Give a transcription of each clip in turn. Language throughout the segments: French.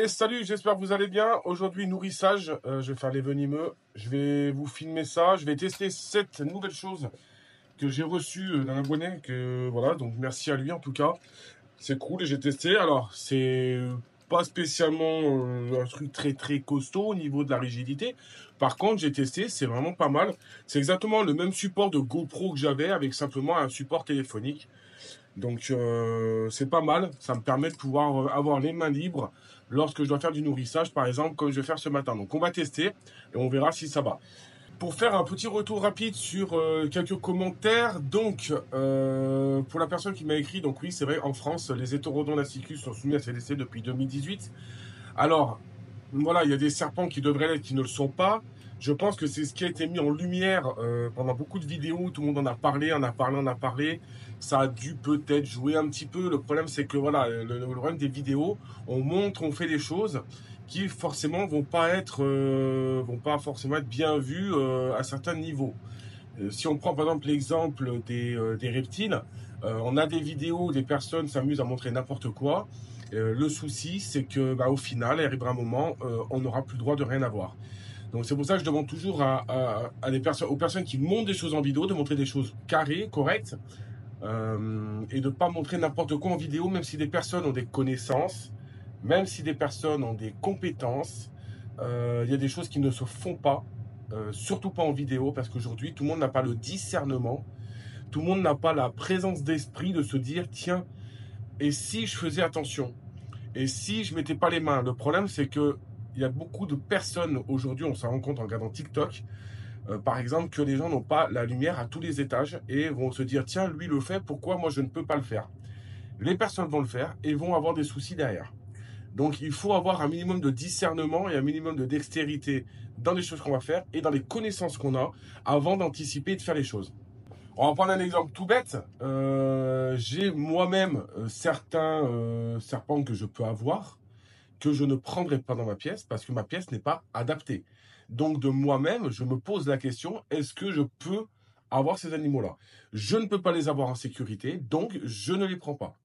Allez, salut, j'espère que vous allez bien. Aujourd'hui, nourrissage, je vais faire les venimeux. Je vais vous filmer ça. Je vais tester cette nouvelle chose que j'ai reçue d'un abonné. Voilà, donc merci à lui en tout cas. C'est cool et j'ai testé. Alors, c'est pas spécialement un truc très très costaud au niveau de la rigidité. Par contre, j'ai testé, c'est vraiment pas mal. C'est exactement le même support de GoPro que j'avais avec simplement un support téléphonique. Donc c'est pas mal, ça me permet de pouvoir avoir les mains libres lorsque je dois faire du nourrissage, par exemple, comme je vais faire ce matin. Donc on va tester et on verra si ça va. Pour faire un petit retour rapide sur quelques commentaires, donc pour la personne qui m'a écrit, donc oui c'est vrai, en France, les hétérodons nasicus sont soumis à CDC depuis 2018. Alors, voilà, il y a des serpents qui devraient l'être, qui ne le sont pas. Je pense que c'est ce qui a été mis en lumière pendant beaucoup de vidéos. Tout le monde en a parlé, en a parlé, en a parlé. Ça a dû peut-être jouer un petit peu. Le problème, c'est que voilà, le problème des vidéos, on montre, on fait des choses qui forcément vont pas forcément être bien vues à certains niveaux. Si on prend par exemple l'exemple des reptiles, on a des vidéos où des personnes s'amusent à montrer n'importe quoi. Le souci, c'est que au final, il arrivera un moment, on n'aura plus le droit de rien avoir. Donc c'est pour ça que je demande toujours aux personnes qui montrent des choses en vidéo de montrer des choses carrées, correctes, et de ne pas montrer n'importe quoi en vidéo, même si des personnes ont des connaissances, même si des personnes ont des compétences. Il y a des choses qui ne se font pas, surtout pas en vidéo, parce qu'aujourd'hui, tout le monde n'a pas le discernement, tout le monde n'a pas la présence d'esprit de se dire, tiens, et si je faisais attention? Et si je mettais pas les mains? Le problème, c'est que il y a beaucoup de personnes aujourd'hui, on s'en rend compte en regardant TikTok, par exemple, que les gens n'ont pas la lumière à tous les étages et vont se dire, tiens, lui le fait, pourquoi moi je ne peux pas le faire? Les personnes vont le faire et vont avoir des soucis derrière. Donc il faut avoir un minimum de discernement et un minimum de dextérité dans les choses qu'on va faire et dans les connaissances qu'on a avant d'anticiper et de faire les choses. On va prendre un exemple tout bête. J'ai moi-même certains serpents que je peux avoir, que je ne prendrai pas dans ma pièce parce que ma pièce n'est pas adaptée. Donc de moi-même, je me pose la question, est-ce que je peux avoir ces animaux-là? Je ne peux pas les avoir en sécurité, donc je ne les prends pas.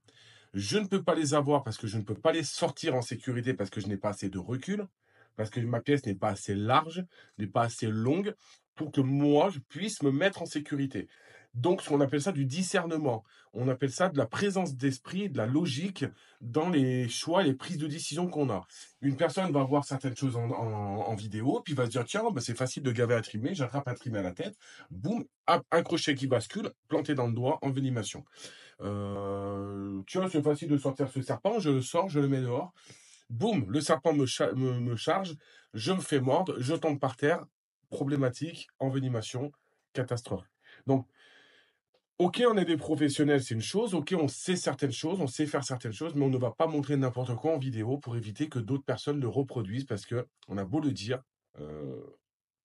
Je ne peux pas les avoir parce que je ne peux pas les sortir en sécurité parce que je n'ai pas assez de recul, parce que ma pièce n'est pas assez large, n'est pas assez longue pour que moi, je puisse me mettre en sécurité. Donc, on appelle ça du discernement. On appelle ça de la présence d'esprit, de la logique dans les choix et les prises de décision qu'on a. Une personne va voir certaines choses en vidéo, puis va se dire, tiens, c'est facile de gaver un trimé, j'attrape un trimé à la tête, boum, hop, un crochet qui bascule, planté dans le doigt, envenimation. Tiens, c'est facile de sortir ce serpent, je le sors, je le mets dehors. Boum, le serpent me charge, je me fais mordre, je tombe par terre. Problématique, envenimation, catastrophe. Donc, ok, on est des professionnels, c'est une chose. Ok, on sait certaines choses, on sait faire certaines choses, mais on ne va pas montrer n'importe quoi en vidéo pour éviter que d'autres personnes le reproduisent parce que, on a beau le dire,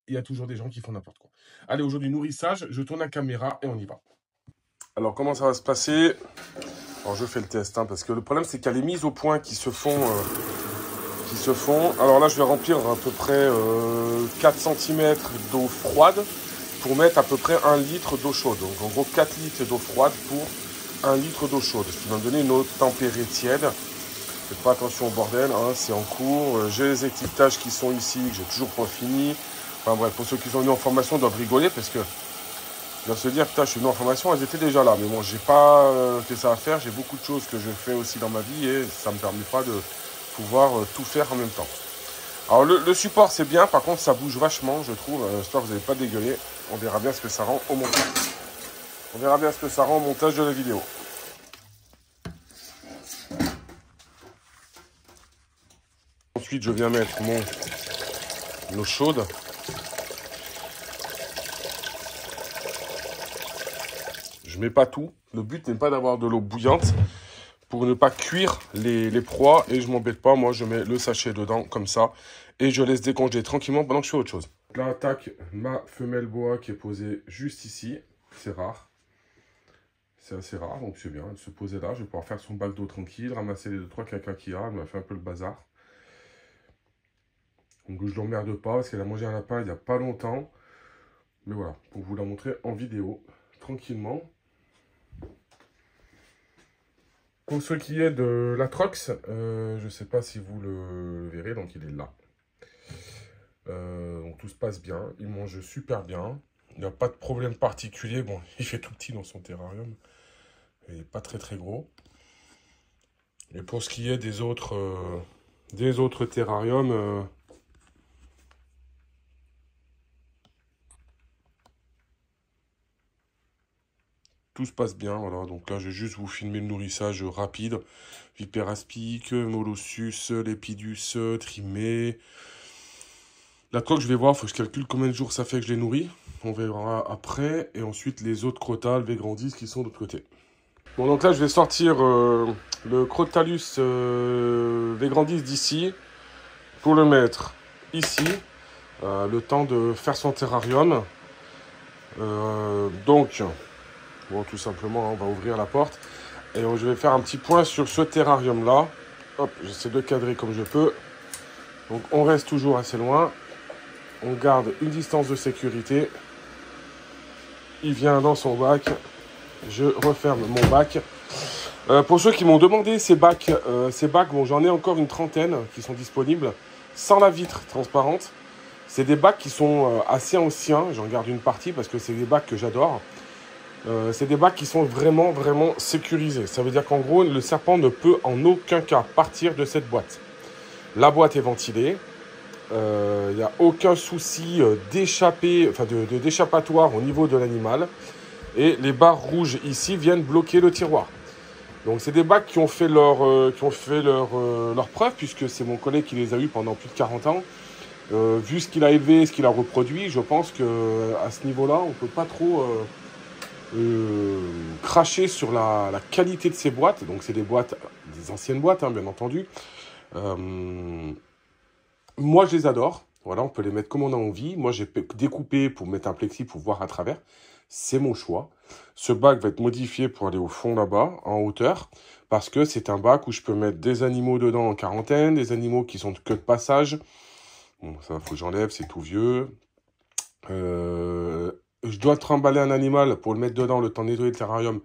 il y a toujours des gens qui font n'importe quoi. Allez, aujourd'hui, nourrissage, je tourne la caméra et on y va. Alors, comment ça va se passer? Alors, je fais le test, parce que le problème, c'est qu'il y a les mises au point qui se font. Alors là, je vais remplir à peu près 4 cm d'eau froide pour mettre à peu près 1 litre d'eau chaude. Donc, en gros, 4 litres d'eau froide pour 1 litre d'eau chaude. Ce qui va me donner une eau tempérée tiède. Faites pas attention au bordel, c'est en cours. J'ai les étiquetages qui sont ici, que j'ai toujours pas fini. Enfin bref, pour ceux qui sont venus en formation, doivent rigoler parce que ils doivent se dire, putain, je suis venu en formation, elles étaient déjà là. Mais bon, j'ai pas que ça à faire. J'ai beaucoup de choses que je fais aussi dans ma vie et ça me permet pas de pouvoir tout faire en même temps. Alors, le support, c'est bien. Par contre, ça bouge vachement, je trouve. J'espère que vous n'allez pas dégueuler. On verra bien ce que ça rend au montage. On verra bien ce que ça rend au montage de la vidéo. Ensuite, je viens mettre mon eau chaude. Je mets pas tout. Le but n'est pas d'avoir de l'eau bouillante pour ne pas cuire les proies et je m'embête pas. Moi, je mets le sachet dedans comme ça et je laisse décongeler tranquillement pendant que je fais autre chose. Là, attaque ma femelle boa qui est posée juste ici. C'est rare. C'est assez rare, donc c'est bien. Elle se posait là. Je vais pouvoir faire son bac d'eau tranquille, ramasser les 2-3 caca qu'il y a. Elle m'a fait un peu le bazar. Donc je ne l'emmerde pas parce qu'elle a mangé un lapin il n'y a pas longtemps. Mais voilà, pour vous la montrer en vidéo, tranquillement. pour ce qui est de l'Atrox, je ne sais pas si vous le verrez, donc il est là. Donc tout se passe bien, il mange super bien. Il n'y a pas de problème particulier. Bon, il fait tout petit dans son terrarium. Il n'est pas très très gros. Et pour ce qui est des autres terrariums, tout se passe bien. Voilà. Donc là, je vais juste vous filmer le nourrissage rapide. Vipère aspic, Molossus, Lepidus, Trimé. La coque, je vais voir, il faut que je calcule combien de jours ça fait que je les nourris. On verra après. Et ensuite, les autres crotales, Végrandis, qui sont de l'autre côté. Bon, donc là, je vais sortir le Crotalus Végrandis d'ici pour le mettre ici. Le temps de faire son terrarium. Donc, bon, tout simplement, on va ouvrir la porte. Et je vais faire un petit point sur ce terrarium-là. Hop, j'essaie de cadrer comme je peux. Donc, on reste toujours assez loin. On garde une distance de sécurité. Il vient dans son bac. Je referme mon bac. Pour ceux qui m'ont demandé ces bacs, bon, j'en ai encore une trentaine qui sont disponibles sans la vitre transparente. C'est des bacs qui sont assez anciens. J'en garde une partie parce que c'est des bacs que j'adore. C'est des bacs qui sont vraiment, vraiment sécurisés. Ça veut dire qu'en gros, le serpent ne peut en aucun cas partir de cette boîte. La boîte est ventilée. Il n'y a aucun souci d'échappatoire au niveau de l'animal. Et les barres rouges ici viennent bloquer le tiroir. Donc c'est des bacs qui ont fait leur preuve, puisque c'est mon collègue qui les a eus pendant plus de 40 ans. Vu ce qu'il a élevé, ce qu'il a reproduit, je pense qu'à ce niveau-là, on ne peut pas trop cracher sur la qualité de ces boîtes. Donc c'est des anciennes boîtes, hein, bien entendu. Moi, je les adore. Voilà, on peut les mettre comme on a envie. Moi, j'ai découpé pour mettre un plexi pour voir à travers. C'est mon choix. Ce bac va être modifié pour aller au fond là-bas, en hauteur, parce que c'est un bac où je peux mettre des animaux dedans en quarantaine, des animaux qui sont que de passage. Bon, ça, faut que j'enlève, c'est tout vieux. Je dois trimballer un animal pour le mettre dedans, le temps de nettoyer le terrarium.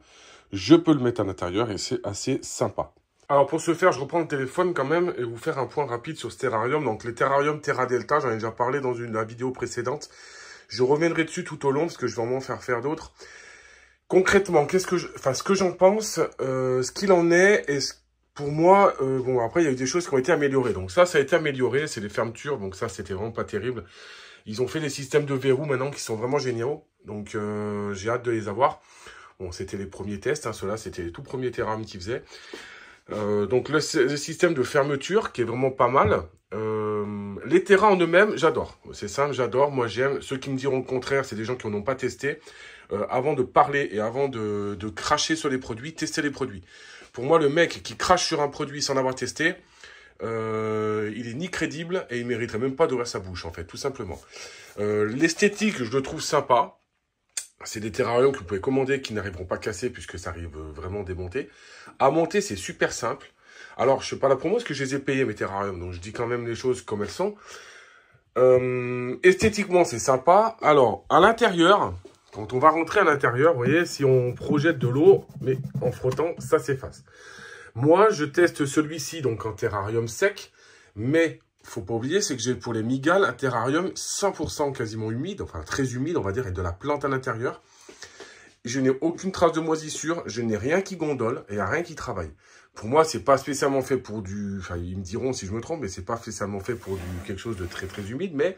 Je peux le mettre à l'intérieur et c'est assez sympa. Alors pour ce faire, je reprends le téléphone quand même et vous faire un point rapide sur ce terrarium. Donc les terrariums Terra Delta, j'en ai déjà parlé dans la vidéo précédente. Je reviendrai dessus tout au long parce que je vais en faire d'autres. Concrètement, ce que j'en pense, ce qu'il en est, et pour moi, bon après il y a eu des choses qui ont été améliorées. Donc ça a été amélioré, c'est les fermetures, donc ça c'était vraiment pas terrible. Ils ont fait des systèmes de verrou maintenant qui sont vraiment géniaux, donc j'ai hâte de les avoir. Bon, c'était les premiers tests, hein, ceux-là c'était les tout premiers terrariums qu'ils faisaient. Donc le système de fermeture qui est vraiment pas mal. Les terrains en eux-mêmes, j'adore. C'est simple, j'adore. Moi, j'aime. Ceux qui me diront le contraire, c'est des gens qui n'en ont pas testé. Avant de parler et avant de cracher sur les produits, testez les produits. Pour moi, le mec qui crache sur un produit sans l'avoir testé, il est ni crédible et il mériterait même pas d'ouvrir sa bouche, en fait, tout simplement. L'esthétique, je le trouve sympa. C'est des terrariums que vous pouvez commander qui n'arriveront pas cassés puisque ça arrive vraiment démonté. À monter, c'est super simple. Alors, je ne fais pas la promo parce que je les ai payés, mes terrariums. Donc, je dis quand même les choses comme elles sont. Esthétiquement, c'est sympa. Alors, à l'intérieur, quand on va rentrer à l'intérieur, vous voyez, si on projette de l'eau, mais en frottant, ça s'efface. Moi, je teste celui-ci donc en terrarium sec. Mais, faut pas oublier, c'est que j'ai pour les mygales un terrarium 100% quasiment humide, enfin très humide, on va dire, et de la plante à l'intérieur. Je n'ai aucune trace de moisissure, je n'ai rien qui gondole et rien qui travaille. Pour moi, c'est pas spécialement fait pour du... Enfin, ils me diront si je me trompe, mais c'est pas spécialement fait pour quelque chose de très très humide. Mais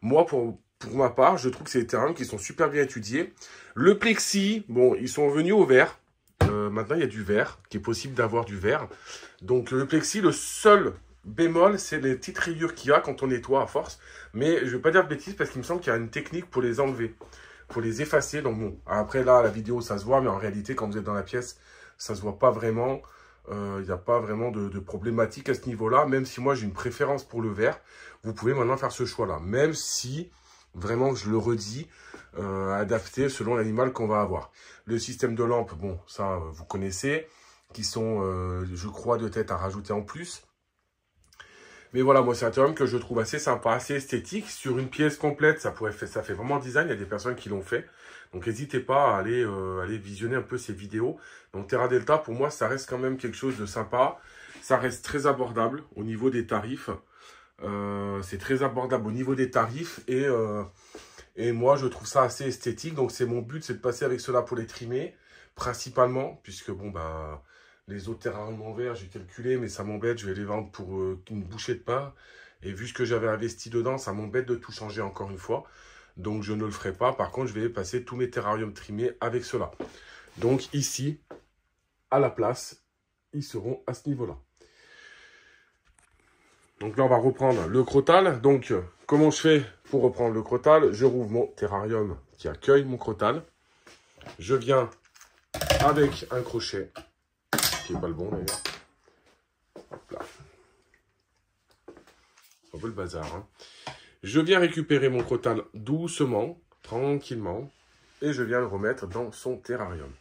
moi, pour ma part, je trouve que c'est des terrariums qui sont super bien étudiés. Le plexi, bon, ils sont venus au verre. Maintenant, il y a du verre, qui est possible d'avoir du verre. Donc le plexi, le seul bémol, c'est les petites rayures qu'il y a quand on nettoie à force. Mais je ne vais pas dire de bêtises parce qu'il me semble qu'il y a une technique pour les enlever, pour les effacer. Donc bon, après là, la vidéo, ça se voit, mais en réalité, quand vous êtes dans la pièce, ça ne se voit pas vraiment. Il n'y a pas vraiment de problématique à ce niveau-là. Même si moi, j'ai une préférence pour le verre, vous pouvez maintenant faire ce choix-là. Même si, vraiment, je le redis, adapté selon l'animal qu'on va avoir. Le système de lampe, bon, ça, vous connaissez, qui sont, je crois, de tête à rajouter en plus. Mais voilà, moi, c'est un terrarium que je trouve assez sympa, assez esthétique. Sur une pièce complète, ça fait vraiment design. Il y a des personnes qui l'ont fait. Donc, n'hésitez pas à aller visionner un peu ces vidéos. Donc, Terra Delta, pour moi, ça reste quand même quelque chose de sympa. Ça reste très abordable au niveau des tarifs. C'est très abordable au niveau des tarifs. Et moi, je trouve ça assez esthétique. Donc, c'est mon but, c'est de passer avec cela pour les trimer, principalement. Puisque, bon, bah... les autres terrariums en verre, j'ai calculé, mais ça m'embête. Je vais les vendre pour une bouchée de pain. Et vu ce que j'avais investi dedans, ça m'embête de tout changer encore une fois. Donc, je ne le ferai pas. Par contre, je vais passer tous mes terrariums trimés avec cela. Donc, ici, à la place, ils seront à ce niveau-là. Donc là, on va reprendre le crotal. Donc, comment je fais pour reprendre le crotal? Je rouvre mon terrarium qui accueille mon crotal. Je viens avec un crochet, qui n'est pas le bon d'ailleurs. Hop là. Un peu le bazar, hein. Je viens récupérer mon crotal doucement, tranquillement, et je viens le remettre dans son terrarium.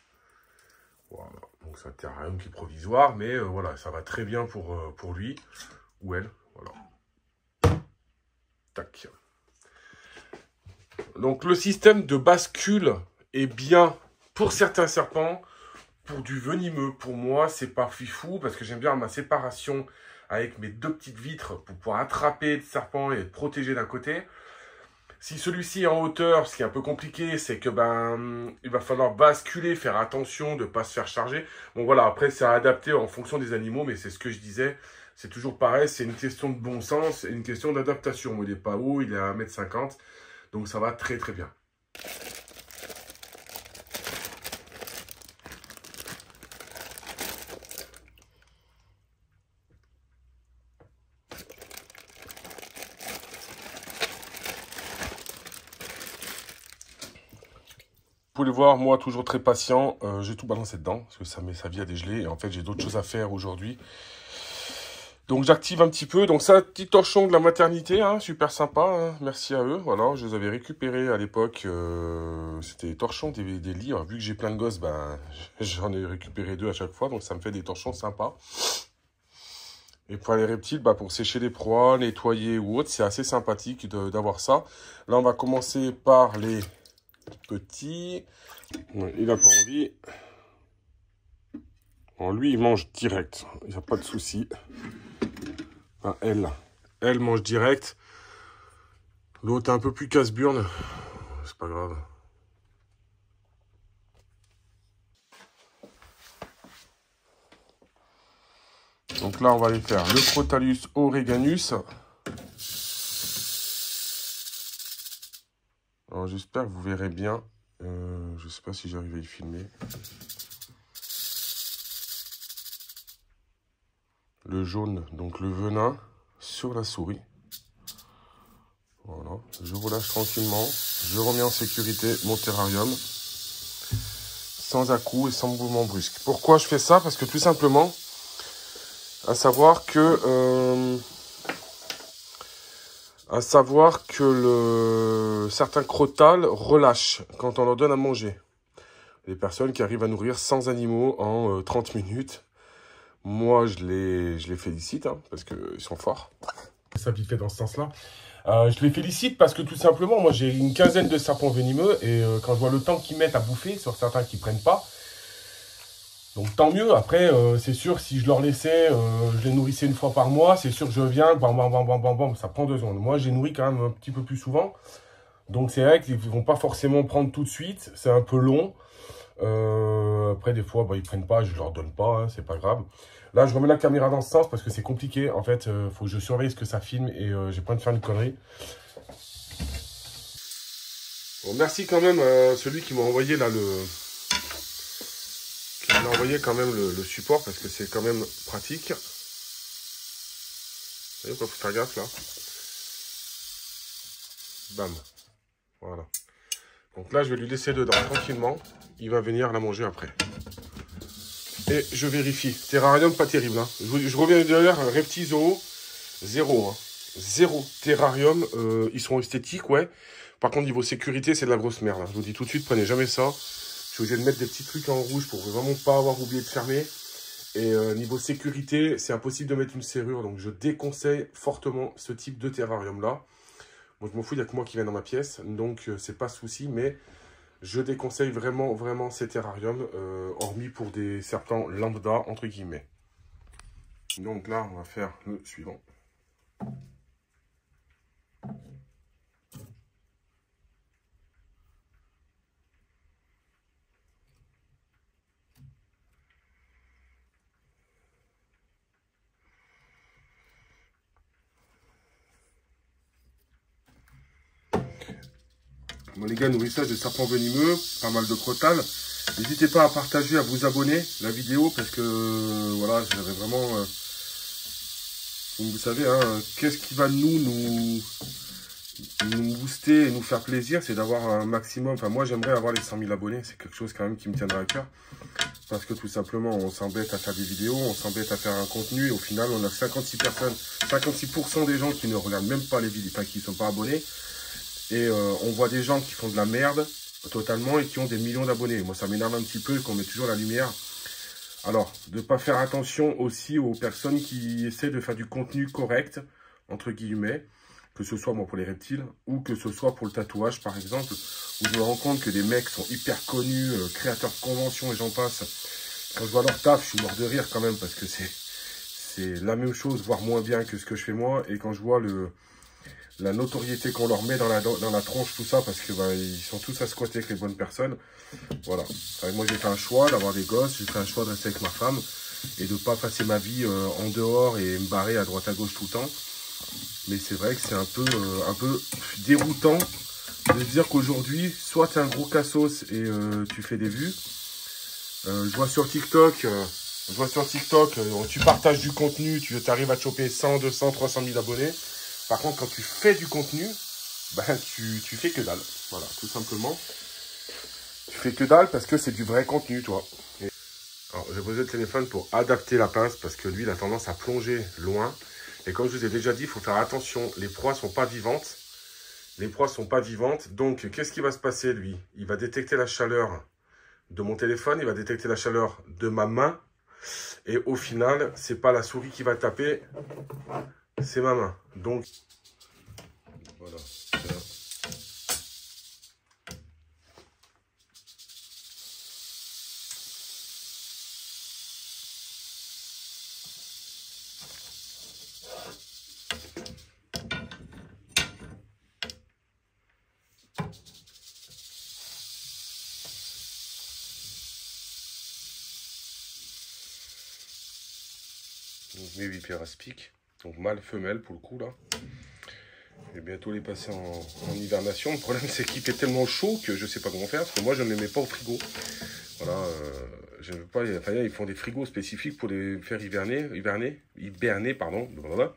Voilà, donc c'est un terrarium qui est provisoire, mais voilà, ça va très bien pour lui ou elle. Voilà. Tac. Donc le système de bascule est bien pour certains serpents, pour du venimeux. Pour moi, c'est pas fifou parce que j'aime bien ma séparation avec mes deux petites vitres pour pouvoir attraper le serpent et être protégé d'un côté. Si celui-ci est en hauteur, ce qui est un peu compliqué, c'est que il va falloir basculer, faire attention de ne pas se faire charger. Bon voilà, après c'est à adapter en fonction des animaux, mais c'est ce que je disais. C'est toujours pareil, c'est une question de bon sens et une question d'adaptation. Moi, il n'est pas haut, il est à 1,50 m, donc ça va très très bien. Vous pouvez le voir, moi, toujours très patient, j'ai tout balancé dedans, parce que ça met sa vie à dégeler, et en fait, j'ai d'autres choses à faire aujourd'hui. Donc, j'active un petit peu, donc ça, petit torchon de la maternité, hein, super sympa, hein, merci à eux, voilà, je les avais récupérés à l'époque, c'était des torchons, des lits, alors, vu que j'ai plein de gosses, j'en ai récupéré 2 à chaque fois, donc ça me fait des torchons sympas. Et pour les reptiles, pour sécher les proies, nettoyer ou autre, c'est assez sympathique d'avoir ça. Là, on va commencer par les petits. Il n'a pas envie. Bon, lui, il mange direct. Il n'y a pas de souci. Enfin, elle mange direct. L'autre est un peu plus casse-burne. C'est pas grave. Donc là, on va aller faire le Crotalus oreganus. Alors, j'espère que vous verrez bien. Je ne sais pas si j'arrive à y filmer. Le jaune, donc le venin, sur la souris. Voilà, je relâche tranquillement. Je remets en sécurité mon terrarium. Sans à-coups et sans mouvement brusque. Pourquoi je fais ça? Parce que tout simplement, à savoir que certains crotales relâchent quand on leur donne à manger. Les personnes qui arrivent à nourrir 100 animaux en 30 minutes, moi je les félicite, hein, parce qu'ils sont forts. C'est ça qui fait dans ce sens-là. Je les félicite parce que tout simplement, moi j'ai une quinzaine de serpents venimeux et quand je vois le temps qu'ils mettent à bouffer sur certains qui ne prennent pas, donc tant mieux. Après, c'est sûr, si je leur laissais, je les nourrissais une fois par mois, c'est sûr que je viens, bam, ça prend 2 secondes. Moi, j'ai nourri quand même un petit peu plus souvent. Donc c'est vrai qu'ils ne vont pas forcément prendre tout de suite, c'est un peu long. Après, des fois, ils ne prennent pas, je ne leur donne pas, hein, c'est pas grave. Là, je remets la caméra dans ce sens parce que c'est compliqué. En fait, faut que je surveille ce que ça filme et j'ai pas de faire une connerie. Bon, merci quand même à celui qui m'a envoyé là qui m'a envoyé quand même le support parce que c'est quand même pratique. Vous voyez, faut faire gaffe là. Bam. Voilà. Donc là, je vais lui laisser dedans tranquillement. Il va venir la manger après. Et je vérifie. Terrarium, pas terrible. Hein. Je reviens d'ailleurs, Reptizoo, 0. Hein. 0 terrarium. Ils sont esthétiques, ouais. Par contre, niveau sécurité, c'est de la grosse merde. Hein. Je vous dis tout de suite, prenez jamais ça. Je suis obligé de mettre des petits trucs en rouge pour vraiment pas avoir oublié de fermer. Et niveau sécurité, c'est impossible de mettre une serrure. Donc, je déconseille fortement ce type de terrarium-là. Moi, je m'en fous, il n'y a que moi qui viens dans ma pièce. Donc, c'est pas souci. Mais je déconseille vraiment, vraiment ces terrariums. Hormis pour des serpents lambda, entre guillemets. Donc là, on va faire le suivant. Bon les gars, nourrissage de serpents venimeux, pas mal de crotales. N'hésitez pas à partager, à vous abonner la vidéo parce que voilà, j'avais vraiment, comme vous savez, hein, qu'est-ce qui va nous booster et nous faire plaisir, c'est d'avoir un maximum. Enfin moi j'aimerais avoir les 100 000 abonnés, c'est quelque chose quand même qui me tiendra à cœur. Parce que tout simplement on s'embête à faire des vidéos, on s'embête à faire un contenu et au final on a 56 personnes, 56% des gens qui ne regardent même pas les vidéos, enfin qui ne sont pas abonnés. Et on voit des gens qui font de la merde totalement et qui ont des millions d'abonnés. Moi, ça m'énerve un petit peu qu'on met toujours la lumière. Alors, de ne pas faire attention aussi aux personnes qui essaient de faire du contenu correct, entre guillemets, que ce soit moi pour les reptiles ou que ce soit pour le tatouage, par exemple, où je me rends compte que des mecs sont hyper connus, créateurs de conventions et j'en passe. Quand je vois leur taf, je suis mort de rire quand même parce que c'est la même chose, voire moins bien que ce que je fais moi. Et quand je vois la notoriété qu'on leur met dans la tronche, tout ça, parce que bah, ils sont tous à squatter avec les bonnes personnes. Voilà. Moi, j'ai fait un choix d'avoir des gosses, j'ai fait un choix de rester avec ma femme et de ne pas passer ma vie en dehors et me barrer à droite à gauche tout le temps. Mais c'est vrai que c'est un peu déroutant de dire qu'aujourd'hui, soit tu es un gros cassos et tu fais des vues. Je vois sur TikTok, tu partages du contenu, tu arrives à te choper 100, 200, 300 000 abonnés. Par contre, quand tu fais du contenu, ben, tu fais que dalle. Voilà, tout simplement. Tu fais que dalle parce que c'est du vrai contenu, toi. Alors, j'ai posé le téléphone pour adapter la pince parce que lui, il a tendance à plonger loin. Et comme je vous ai déjà dit, il faut faire attention. Les proies ne sont pas vivantes. Les proies ne sont pas vivantes. Donc, qu'est-ce qui va se passer, lui? Il va détecter la chaleur de mon téléphone. Il va détecter la chaleur de ma main. Et au final, c'est pas la souris qui va taper. C'est ma main. Donc, voilà. Donc, mes vipères aspic. Donc, mâle, femelle pour le coup, là. Je vais bientôt les passer en hibernation. Le problème, c'est qu'il fait tellement chaud que je ne sais pas comment faire. Parce que moi, je ne les mets pas au frigo. Voilà. Je ne veux pas. Enfin, ils font des frigos spécifiques pour les faire hiberner, pardon. Blablabla.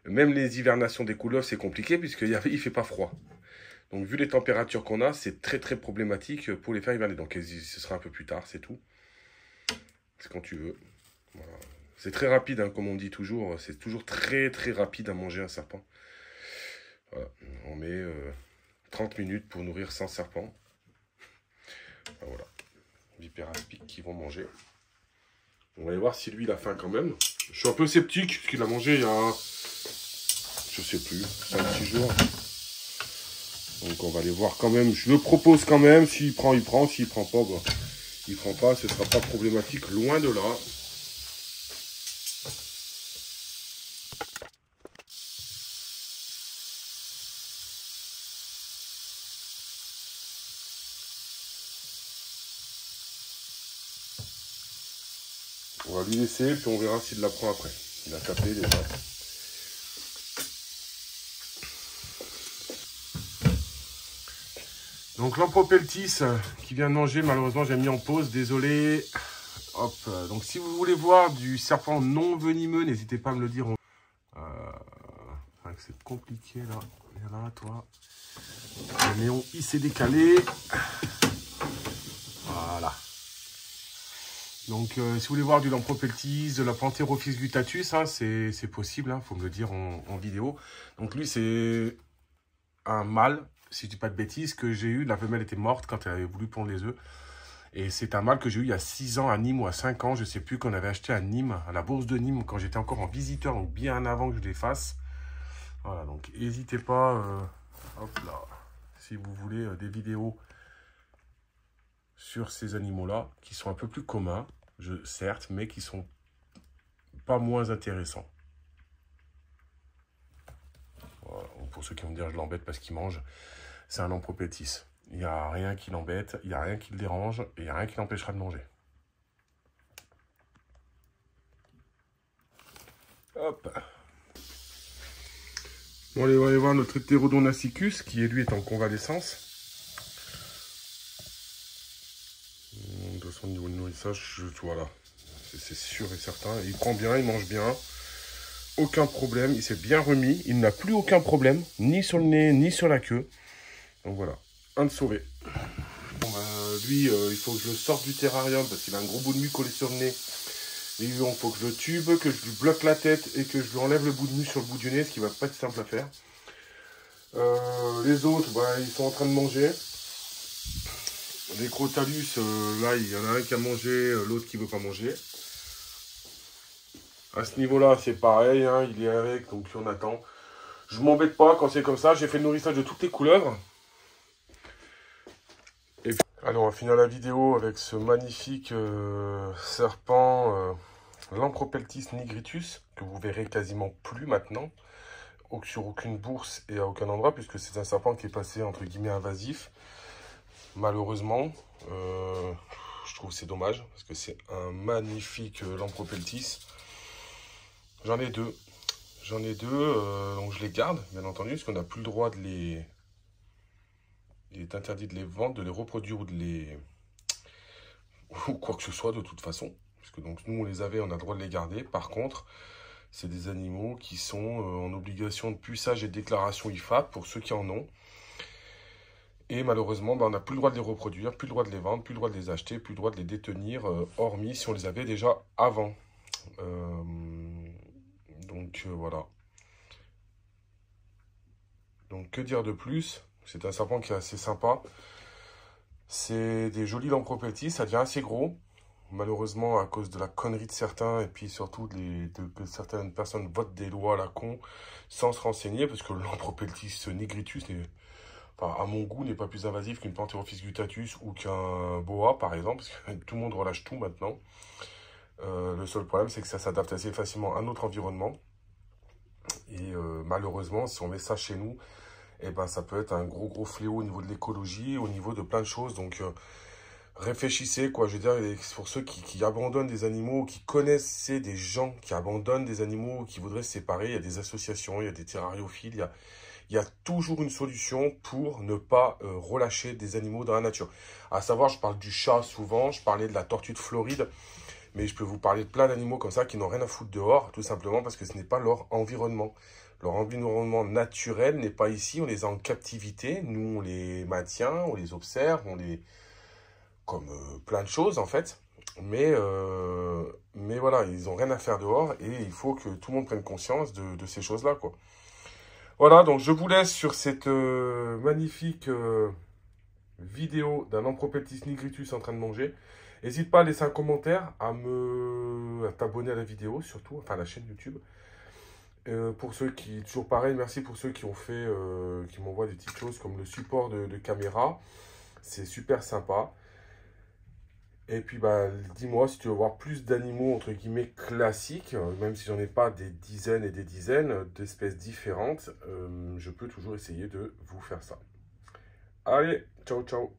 Même les hivernations des couleuvres, c'est compliqué puisqu'il ne fait pas froid. Donc, vu les températures qu'on a, c'est très, très problématique pour les faire hiberner. Donc, ce sera un peu plus tard, c'est tout. C'est quand tu veux. Voilà. C'est très rapide, hein, comme on dit toujours. C'est toujours très, très rapide à manger un serpent. Voilà. On met 30 minutes pour nourrir 100 serpents. Voilà. Vipères aspic qui vont manger. On va aller voir si lui, il a faim quand même. Je suis un peu sceptique, parce qu'il a mangé il y a, je sais plus, 5-6 jours. Donc on va aller voir quand même. Je le propose quand même. S'il prend, il prend. S'il prend pas, bah, il prend pas. Ce sera pas problématique, loin de là. On va lui laisser, puis on verra s'il la prend après. Il a tapé déjà. Donc l'Ampropeltis qui vient de manger, malheureusement j'ai mis en pause, désolé. Hop, donc si vous voulez voir du serpent non venimeux, n'hésitez pas à me le dire. C'est compliqué là. Viens là, toi. Le néon, il s'est décalé. Voilà. Donc, si vous voulez voir du Lampropeltis, de la Pantherophis guttatus, hein, c'est possible, hein, faut me le dire en vidéo. Donc, lui, c'est un mâle, si je dis pas de bêtises, que j'ai eu. La femelle était morte quand elle avait voulu pondre les œufs. Et c'est un mâle que j'ai eu il y a 6 ans à Nîmes ou à 5 ans. Je ne sais plus, qu'on avait acheté à Nîmes, à la bourse de Nîmes, quand j'étais encore en visiteur, donc bien avant que je les fasse. Voilà, donc n'hésitez pas, hop là, si vous voulez des vidéos sur ces animaux-là, qui sont un peu plus communs, certes, mais qui sont pas moins intéressants. Voilà, pour ceux qui vont me dire je l'embête parce qu'il mange, c'est un Lampropeltis. Il n'y a rien qui l'embête, il n'y a rien qui le dérange, et il n'y a rien qui l'empêchera de manger. Hop. Bon, allez, on va aller voir notre Pterodon nacicus, qui lui est en convalescence. De son niveau de nourrissage, voilà, c'est sûr et certain. Il prend bien, il mange bien, aucun problème, il s'est bien remis, il n'a plus aucun problème, ni sur le nez, ni sur la queue. Donc voilà, un de sauvé. Bon, lui, il faut que je le sorte du terrarium parce qu'il a un gros bout de mue collé sur le nez. Et il faut que je le tube, que je lui bloque la tête et que je lui enlève le bout de mue sur le bout du nez, ce qui va pas être simple à faire. Les autres, ils sont en train de manger. Les Crotalus, là, il y en a un qui a mangé, l'autre qui veut pas manger. À ce niveau-là, c'est pareil, hein, il est avec, donc on attend. Je m'embête pas quand c'est comme ça. J'ai fait le nourrissage de toutes les couleuvres. Et puis, allez, on va finir la vidéo avec ce magnifique serpent Lampropeltis nigritus, que vous verrez quasiment plus maintenant, sur aucune bourse et à aucun endroit, puisque c'est un serpent qui est passé entre guillemets invasif. Malheureusement, je trouve que c'est dommage, parce que c'est un magnifique Lampropeltis. J'en ai deux. Donc je les garde, bien entendu, parce qu'on n'a plus le droit de les... Il est interdit de les vendre, de les reproduire ou de les... ou quoi que ce soit de toute façon. Parce que donc nous on les avait, on a le droit de les garder. Par contre, c'est des animaux qui sont en obligation de puçage et de déclaration IFAP pour ceux qui en ont. Et malheureusement, on n'a plus le droit de les reproduire, plus le droit de les vendre, plus le droit de les acheter, plus le droit de les détenir, hormis si on les avait déjà avant. Voilà. Donc que dire de plus? C'est un serpent qui est assez sympa. C'est des jolis Lampropeltis, ça devient assez gros. Malheureusement, à cause de la connerie de certains, et puis surtout que certaines personnes votent des lois à la con sans se renseigner, parce que le Lampropeltis nigritus, à mon goût, n'est pas plus invasif qu'une Pantherophis guttatus ou qu'un boa, par exemple, parce que tout le monde relâche tout maintenant. Le seul problème, c'est que ça s'adapte assez facilement à notre environnement. Et malheureusement, si on met ça chez nous, ça peut être un gros fléau au niveau de l'écologie, au niveau de plein de choses. Donc, réfléchissez, quoi. Je veux dire, pour ceux qui abandonnent des animaux, qui connaissaient des gens qui abandonnent des animaux, qui voudraient se séparer, il y a des associations, il y a des terrariophiles, il y a toujours une solution pour ne pas relâcher des animaux dans la nature. À savoir, je parle du chat souvent, je parlais de la tortue de Floride, mais je peux vous parler de plein d'animaux comme ça qui n'ont rien à foutre dehors, tout simplement parce que ce n'est pas leur environnement. Leur environnement naturel n'est pas ici, on les a en captivité, nous on les maintient, on les observe, comme plein de choses en fait. Mais voilà, ils n'ont rien à faire dehors et il faut que tout le monde prenne conscience de ces choses-là, quoi. Voilà, donc je vous laisse sur cette magnifique vidéo d'un Lampropeltis nigritus en train de manger. N'hésite pas à laisser un commentaire, à t'abonner à la vidéo surtout, enfin à la chaîne YouTube. Pour ceux qui, toujours pareil, merci pour ceux qui ont fait, qui m'envoient des petites choses comme le support de caméra. C'est super sympa. Et puis, dis-moi si tu veux voir plus d'animaux, entre guillemets, classiques, même si j'en ai pas des dizaines et des dizaines d'espèces différentes, je peux toujours essayer de vous faire ça. Allez, ciao, ciao!